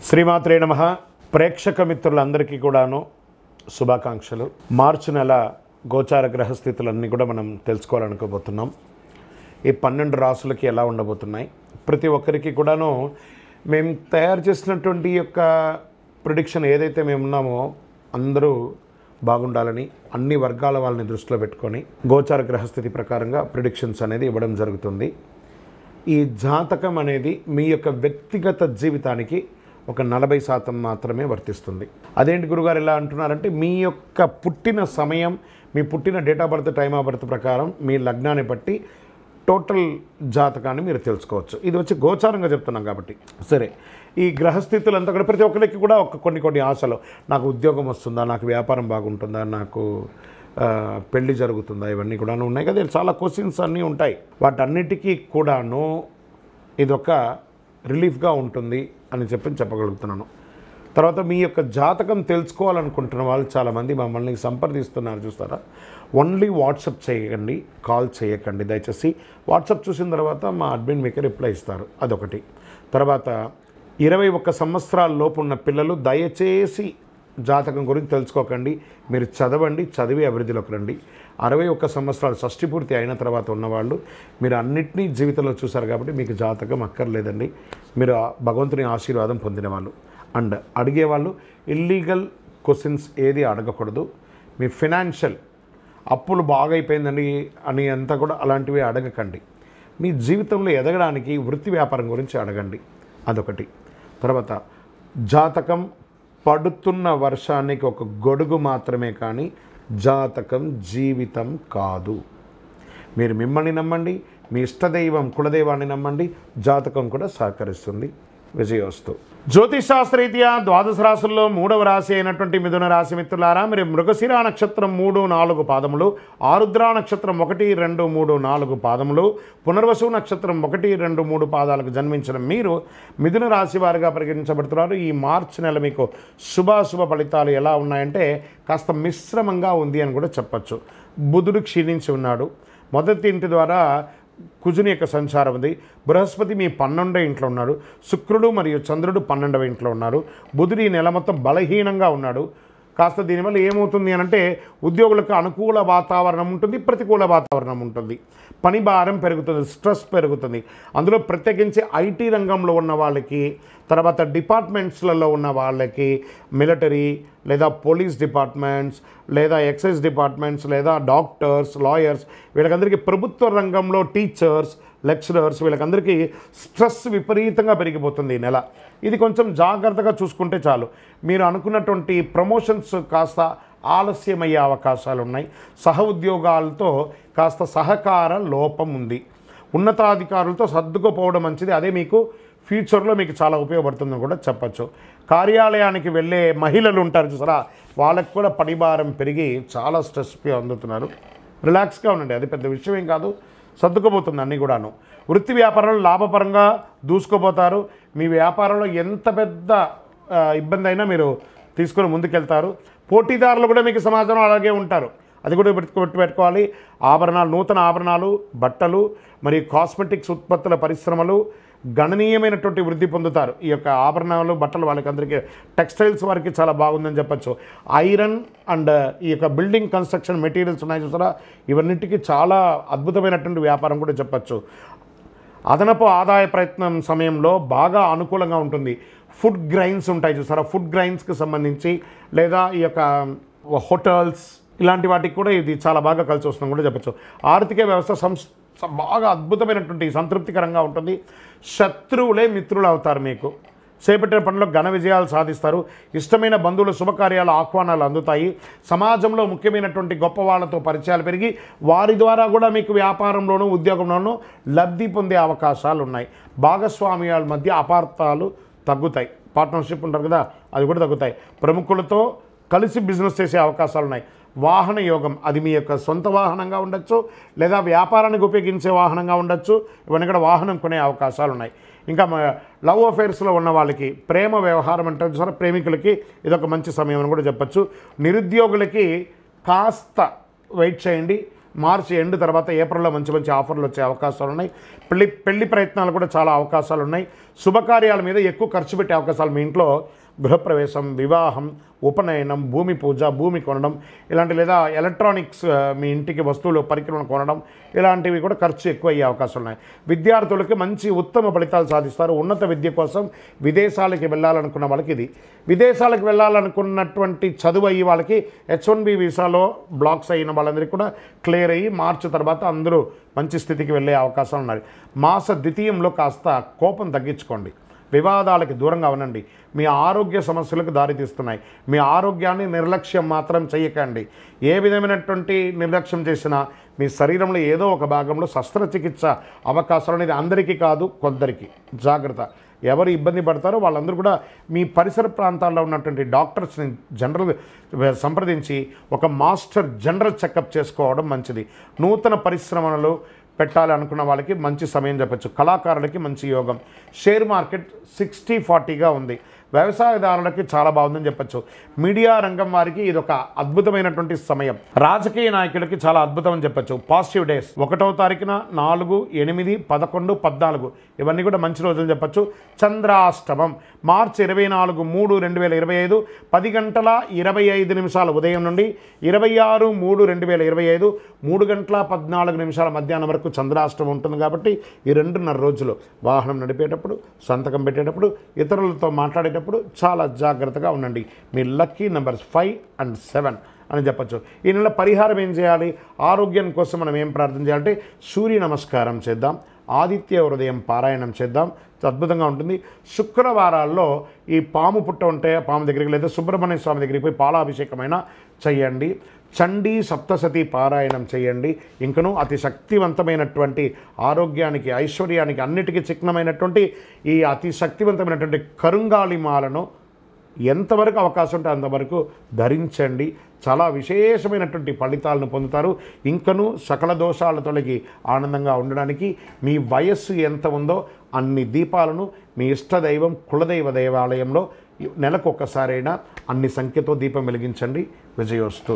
శ్రీమాత్రే నమః. ప్రేక్షక మిత్రులందరికీ కూడాను శుభాకాంక్షలు. మార్చి నెల గోచార గ్రహస్థితులన్నీ కూడా మనం తెలుసుకోవాలనుకోబోతున్నాం. ఈ 12 రాసులకి ఎలా ఉండబోతున్నాయి, ప్రతి ఒక్కరికి కూడాను మేము తయారు చేసినటువంటి యొక్క ప్రిడిక్షన్ ఏదైతే మేము ఉన్నామో అందరూ బాగుండాలని అన్ని వర్గాల వాళ్ళని దృష్టిలో పెట్టుకొని గోచార గ్రహస్థితి ప్రకారంగా ప్రిడిక్షన్స్ అనేది ఇవ్వడం జరుగుతుంది. ఈ జాతకం అనేది మీ యొక్క వ్యక్తిగత జీవితానికి ఒక 40% మాత్రమే వర్తిస్తుంది. అదేంటి గురుగారు ఇలా అంటున్నారంటే, మీ యొక్క పుట్టిన సమయం, మీ పుట్టిన date of birth, time of birth ప్రకారం మీ లగ్నాన్ని బట్టి టోటల్ జాతకాన్ని మీరు తెలుసుకోవచ్చు. ఇది వచ్చి గోచారంగా చెప్తున్నాం కాబట్టి. సరే, ఈ గ్రహస్థితులంతా కూడా ప్రతి ఒక్కరికి కూడా కొన్ని ఆశలు, నాకు ఉద్యోగం వస్తుందా, నాకు వ్యాపారం బాగుంటుందా, నాకు పెళ్ళి జరుగుతుందా, ఇవన్నీ కూడా ఉన్నాయి కదా. చాలా క్వశ్చన్స్ అన్నీ ఉంటాయి. వాటన్నిటికీ కూడాను ఇదొక రిలీఫ్గా ఉంటుంది అని చెప్పగలుగుతున్నాను. తర్వాత మీ యొక్క జాతకం తెలుసుకోవాలనుకుంటున్న వాళ్ళు చాలామంది మమ్మల్ని సంప్రదిస్తున్నారు చూస్తారా. ఓన్లీ వాట్సాప్ చేయకండి, కాల్ చేయకండి దయచేసి. వాట్సాప్ చూసిన తర్వాత మా అడ్మిన్ మీకు రిప్లై ఇస్తారు. అదొకటి. తర్వాత 21 సంవత్సరాల లోపు ఉన్న పిల్లలు దయచేసి జాతకం గురించి తెలుసుకోకండి. మీరు చదవండి, చదివి అభివృద్ధిలోకి రండి. 61 సంవత్సరాలు షష్ఠి పూర్తి అయిన తర్వాత ఉన్నవాళ్ళు మీరు అన్నింటినీ జీవితంలో చూశారు కాబట్టి మీకు జాతకం అక్కర్లేదండి. మీరు భగవంతుని ఆశీర్వాదం పొందిన వాళ్ళు. అండ్ అడిగేవాళ్ళు ఇల్లీగల్ క్వశ్చన్స్ ఏది అడగకూడదు. మీ ఫినాన్షియల్ అప్పులు బాగా అయిపోయిందండి అని అంతా కూడా అలాంటివి అడగకండి. మీ జీవితంలో ఎదగడానికి వృత్తి వ్యాపారం గురించి అడగండి. అదొకటి. తర్వాత జాతకం పడుతున్న వర్షానికి ఒక గొడుగు మాత్రమే, కానీ జాతకం జీవితం కాదు. మీరు మిమ్మల్ని నమ్మండి, మీ ఇష్టదైవం కులదైవాన్ని నమ్మండి, జాతకం కూడా సహకరిస్తుంది. విజయోస్తు. జ్యోతిషాస్త్రరీత్యా 12 రాశుల్లో 3వ రాశి అయినటువంటి మిథున రాశి మిత్రులారా, మీరు మృగశిర నక్షత్రం 3, 4 పాదములు, ఆరుద్ర నక్షత్రం 1, 2, 3, 4 పాదములు, పునర్వసు నక్షత్రం 1, 2, 3 పాదాలకు జన్మించిన మీరు మిథున రాశి వారిగా పరిగణించబడుతున్నారు. ఈ మార్చి నెల మీకు శుభాశుభ ఫలితాలు ఎలా ఉన్నాయంటే కాస్త మిశ్రమంగా ఉంది అని కూడా చెప్పచ్చు. బుధుడు క్షీణించి ఉన్నాడు. మొదటి ఇంటి ద్వారా కుజుని యొక్క సంచారం ఉంది. బృహస్పతి మీ 12వ ఇంట్లో ఉన్నాడు. శుక్రుడు మరియు చంద్రుడు 12వ ఇంట్లో ఉన్నారు. బుధుడు ఈ నెల మొత్తం బలహీనంగా ఉన్నాడు. కాస్త దీనివల్ల ఏమవుతుంది అని అంటే ఉద్యోగులకు అనుకూల వాతావరణం ఉంటుంది, ప్రతికూల వాతావరణం ఉంటుంది. పని భారం పెరుగుతుంది, స్ట్రెస్ పెరుగుతుంది. అందులో ప్రత్యేకించి ఐటీ రంగంలో ఉన్న వాళ్ళకి, తర్వాత డిపార్ట్మెంట్స్లలో ఉన్న వాళ్ళకి, మిలిటరీ లేదా పోలీస్ డిపార్ట్మెంట్స్ లేదా ఎక్సైజ్ డిపార్ట్మెంట్స్ లేదా డాక్టర్స్, లాయర్స్, వీళ్ళకందరికీ ప్రభుత్వ రంగంలో టీచర్స్, లెక్చరర్స్, వీళ్ళకందరికీ స్ట్రెస్ విపరీతంగా పెరిగిపోతుంది ఈ నెల. ఇది కొంచెం జాగ్రత్తగా చూసుకుంటే చాలు. మీరు అనుకున్నటువంటి ప్రమోషన్స్ కాస్త ఆలస్యమయ్యే అవకాశాలు ఉన్నాయి. సహ ఉద్యోగాలతో కాస్త సహకార లోపం ఉంది. ఉన్నతాధికారులతో సర్దుకుపోవడం మంచిది. అదే మీకు ఫ్యూచర్లో మీకు చాలా ఉపయోగపడుతుందని కూడా చెప్పచ్చు. కార్యాలయానికి వెళ్ళే మహిళలు ఉంటారు చూసారా, వాళ్ళకి కూడా పనిభారం పెరిగి చాలా స్ట్రెస్ అందుతున్నారు. రిలాక్స్గా ఉండండి, అది పెద్ద విషయం ఏం కాదు, సర్దుకుపోతుంది అన్నీ కూడాను. వృత్తి వ్యాపారంలో లాభపరంగా దూసుకుపోతారు. మీ వ్యాపారంలో ఎంత పెద్ద ఇబ్బంది అయినా మీరు తీసుకొని ముందుకెళ్తారు. పోటీదారులు కూడా మీకు సమాజంలో అలాగే ఉంటారు, అది కూడా పెట్టుకోవాలి. ఆభరణాలు, నూతన ఆభరణాలు, బట్టలు మరియు కాస్మెటిక్స్ ఉత్పత్తుల పరిశ్రమలు గణనీయమైనటువంటి వృద్ధి పొందుతారు. ఈ యొక్క ఆభరణాలు, బట్టలు వాళ్ళకి అందరికీ, టెక్స్టైల్స్ వారికి చాలా బాగుందని చెప్పచ్చు. ఐరన్ అండ్ ఈ యొక్క బిల్డింగ్ కన్స్ట్రక్షన్ మెటీరియల్స్ ఉన్నాయి చూసారా, ఇవన్నిటికీ చాలా అద్భుతమైనటువంటి వ్యాపారం కూడా చెప్పచ్చు. అదనపు ఆదాయ ప్రయత్నం సమయంలో బాగా అనుకూలంగా ఉంటుంది. ఫుడ్ గ్రైన్స్ ఉంటాయి చూసారా, ఫుడ్ గ్రైన్స్కి సంబంధించి లేదా ఈ యొక్క హోటల్స్ ఇలాంటి వాటికి కూడా ఇది చాలా బాగా కలిసి వస్తుందని కూడా చెప్పచ్చు. ఆర్థిక వ్యవస్థ బాగా అద్భుతమైనటువంటి సంతృప్తికరంగా ఉంటుంది. శత్రువులే మిత్రులు అవుతారు. మీకు చేపట్టిన పనిలో ఘన విజయాలు సాధిస్తారు. ఇష్టమైన బంధువుల శుభకార్యాల ఆహ్వానాలు అందుతాయి. సమాజంలో ముఖ్యమైనటువంటి గొప్ప వాళ్ళతో పరిచయాలు పెరిగి వారి ద్వారా కూడా మీకు వ్యాపారంలోనూ ఉద్యోగంలోనూ లబ్ధి పొందే అవకాశాలు ఉన్నాయి. భాగస్వామ్యాల మధ్య అపార్థాలు తగ్గుతాయి. పార్ట్నర్షిప్ ఉంటారు కదా, అది కూడా తగ్గుతాయి. ప్రముఖులతో కలిసి బిజినెస్ చేసే అవకాశాలు ఉన్నాయి. వాహన యోగం, అది మీ యొక్క సొంత వాహనంగా ఉండొచ్చు లేదా వ్యాపారానికి ఉపయోగించే వాహనంగా ఉండొచ్చు. ఇవన్నీ కూడా వాహనం కొనే అవకాశాలు ఉన్నాయి. ఇంకా లవ్ అఫైర్స్లో ఉన్న వాళ్ళకి, ప్రేమ వ్యవహారం అంటే సరే ప్రేమికులకి ఇదొక మంచి సమయం అని కూడా చెప్పచ్చు. నిరుద్యోగులకి కాస్త వెయిట్ చేయండి, మార్చి ఎండ్ తర్వాత ఏప్రిల్లో మంచి మంచి ఆఫర్లు వచ్చే అవకాశాలు ఉన్నాయి. పెళ్లి ప్రయత్నాలు కూడా చాలా అవకాశాలు ఉన్నాయి. శుభకార్యాల మీద ఎక్కువ ఖర్చు పెట్టే అవకాశాలు, మీ ఇంట్లో గృహప్రవేశం, వివాహం, ఉపనయనం, భూమి పూజ, భూమి కొనడం ఇలాంటి, లేదా ఎలక్ట్రానిక్స్ మీ ఇంటికి వస్తువులు పరికరం కొనడం ఇలాంటివి కూడా ఖర్చు ఎక్కువ అయ్యే అవకాశాలు ఉన్నాయి. విద్యార్థులకి మంచి ఉత్తమ ఫలితాలు సాధిస్తారు. ఉన్నత విద్య కోసం విదేశాలకి వెళ్ళాలనుకున్న వాళ్ళకి ఇది. విదేశాలకు వెళ్ళాలనుకున్నటువంటి చదువు అయ్యి వాళ్ళకి H1B వీసాలో బ్లాక్స్ అయిన వాళ్ళందరికీ కూడా క్లియర్ అయ్యి మార్చి తర్వాత అందరూ మంచి స్థితికి వెళ్ళే అవకాశాలు ఉన్నాయి. మాస ద్వితీయంలో కాస్త కోపం తగ్గించుకోండి, వివాదాలకి దూరంగా ఉండండి. మీ ఆరోగ్య సమస్యలకు దారితీస్తున్నాయి. మీ ఆరోగ్యాన్ని నిర్లక్ష్యం మాత్రం చేయకండి. ఏ విధమైనటువంటి నిర్లక్ష్యం చేసినా మీ శరీరంలో ఏదో ఒక భాగంలో శస్త్రచికిత్స అవకాశాలు అనేది అందరికీ కాదు, కొందరికి. జాగ్రత్త. ఎవరు ఇబ్బంది పడతారో వాళ్ళందరూ కూడా మీ పరిసర ప్రాంతాల్లో ఉన్నటువంటి డాక్టర్స్ని జనరల్ సంప్రదించి ఒక మాస్టర్ జనరల్ చెకప్ చేసుకోవడం మంచిది. నూతన పరిశ్రమలు పెట్టాలి అనుకున్న వాళ్ళకి మంచి సమయం చెప్పచ్చు. కళాకారులకి మంచి యోగం. షేర్ మార్కెట్ 60-40గా ఉంది. వ్యవసాయదారులకి చాలా బాగుందని చెప్పచ్చు. మీడియా రంగం వారికి ఇది ఒక అద్భుతమైనటువంటి సమయం. రాజకీయ నాయకులకి చాలా అద్భుతం అని చెప్పచ్చు. పాజిటివ్ డేస్ 1వ తారీఖున 4, 8, 11, 14 ఇవన్నీ కూడా మంచి రోజులు చెప్పచ్చు. చంద్రాష్టమం మార్చి 24, 3, 2025 10:25 ఉదయం నుండి 26, 3, 2025 3:14 మధ్యాహ్నం వరకు చంద్రాష్టమం ఉంటుంది. కాబట్టి ఈ 2.5 రోజులు వాహనం నడిపేటప్పుడు, సంతకం పెట్టేటప్పుడు, ఇతరులతో మాట్లాడేటప్పుడు చాలా జాగ్రత్తగా ఉండండి. మీ లక్కీ నెంబర్స్ 5 and 7 అని చెప్పచ్చు. ఈ నెల పరిహారం ఏం చేయాలి? ఆరోగ్యం కోసం మనం ఏం ప్రార్థన చేయాలంటే సూర్య నమస్కారం చేద్దాం, ఆదిత్య హృదయం పారాయణం చేద్దాం, అద్భుతంగా ఉంటుంది. శుక్రవారాల్లో ఈ పాము పుట్ట ఉంటే పాము దగ్గరికి, లేదా సుబ్రహ్మణ్య స్వామి దగ్గరికి పోయి పాలాభిషేకమైనా చేయండి. చండీ సప్తసతి పారాయణం చేయండి. ఇంకనూ అతి శక్తివంతమైనటువంటి ఆరోగ్యానికి, ఐశ్వర్యానికి, అన్నిటికీ చిహ్నమైనటువంటి ఈ అతి శక్తివంతమైనటువంటి కరుంగాళి మాలను ఎంతవరకు అవకాశం ఉంటే అంతవరకు ధరించండి. చాలా విశేషమైనటువంటి ఫలితాలను పొందుతారు. ఇంకనూ సకల దోషాల తొలగి ఆనందంగా ఉండడానికి మీ వయస్సు ఎంత ఉందో అన్ని దీపాలను మీ ఇష్టదైవం కులదైవ దేవాలయంలో నెలకు ఒక్కసారైనా అన్ని సంఖ్యతో దీపం వెలిగించండి. విజయోస్తు.